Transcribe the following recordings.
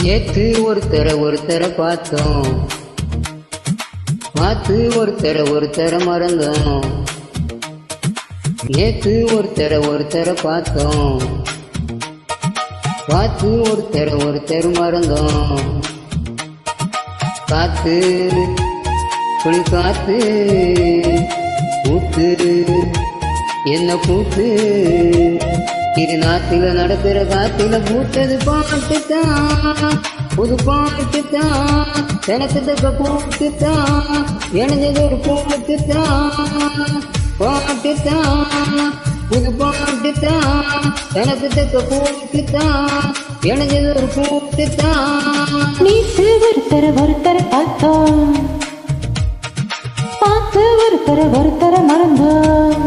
நேற்று ஒருத்தர பார்த்தோம், பார்த்து ஒருத்தர மறந்தோம். நேற்று ஒருத்தர பார்த்தோம், பார்த்து ஒருத்தர் மறந்தோம். காத்து குளி காத்து கூத்து என்ன கூத்து, திருநாத்தில நடக்கிற காத்தில கூட்டது பாட்டுத்தான், புது பாட்டுத்தான், எனக்கு தக்க கூட்டுத்தான், எனது ஒரு கூட்டுத்தான், பாட்டுத்தான், புது பாட்டுத்தான், எனக்கு தக்க கூட்டுத்தான், எனது ஒரு கூட்டுத்தான். நீத்து ஒருத்தர பார்த்தோம், பார்த்து ஒருத்தர மறந்தோம்.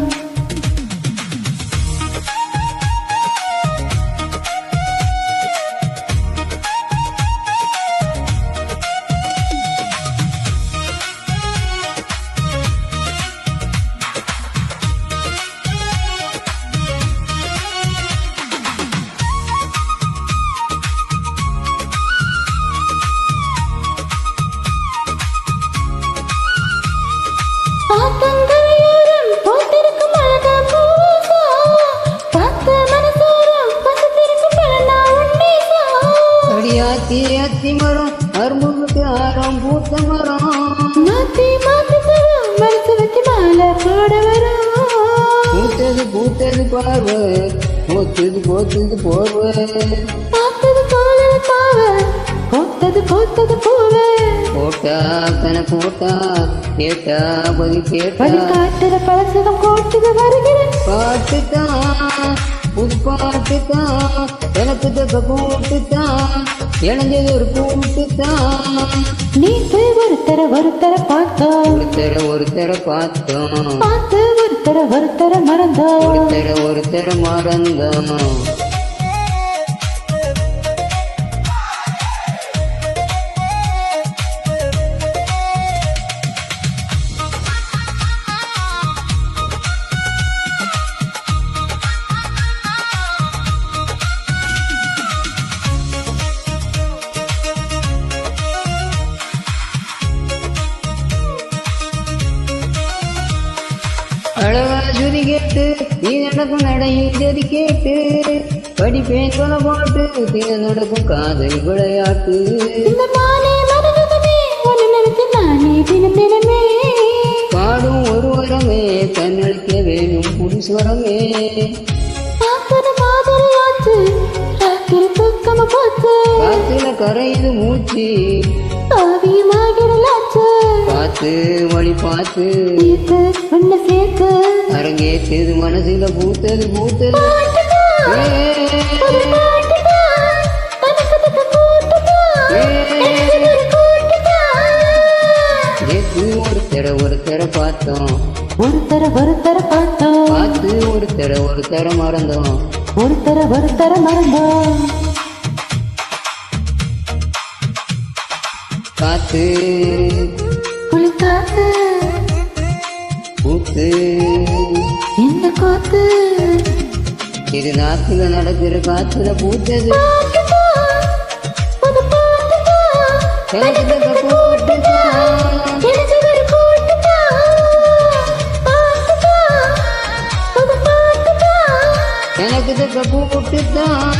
அத்தி மரம் அரும்புக்கு ஆரம் பூத்த மரம், மாத்தி மனசு வச்சு மாலை போட வரும். பூத்தது பார்வை, போத்தது போர்வை, பார்த்தது போலது பாவை, போத்தது போவே. போட்டா கன போட்டா கேட்டா பதி கேட்டா, காட்டுற பழசுகம் கோட்டுது வருகிற பாட்டுத்தான், புது பாட்டுத்தான், எனக்கு தக்க கூட்டுத்தான், எனது ஒரு கூட்டுத்தான். நீத்து ஒருத்தர பார்த்தோம், ஒருத்தர பார்த்தோம், பார்த்து ஒருத்தர மறந்தோம். ஒருத்தர மறந்தோம். அழகா சுதி கேட்டு நீ நடக்கும் நடையில் ஜதி கேட்டு, படிப்பேன் கொலை போட்டு தின நடக்கும் காதல் விளையாட்டு. இந்த மாலை மரகதமே உன்னை நினைத்து நானே தினமே பாடும் ஒரு வரமே தன்னளிக்க வேணும் புருஸ்வரமே. பார்ப்பது மாதிரியாச்சு ராத்திரி தூக்கம போச்சு, காத்துல கரையுது மூச்சு ஆவியமாகிடலாச்சு. பார்த்து வழி பார்த்து உன்னை சேர்த்து அரங்கேற்றது மனசுல பூத்தது ஒருத்தர பார்த்தோம், ஒருத்தர பார்த்தோம், பார்த்து ஒருத்தர மறந்தோம். ஒருத்தர மறந்தோம். காத்து குளி காத்து கூத்து இந்த கூத்து, திருநாத்தில நடக்கிற காத்துல பூத்தது எனக்கு தக்க கூட்டுத்தான், எனக்கு தக்க கூட்டுத்தான்.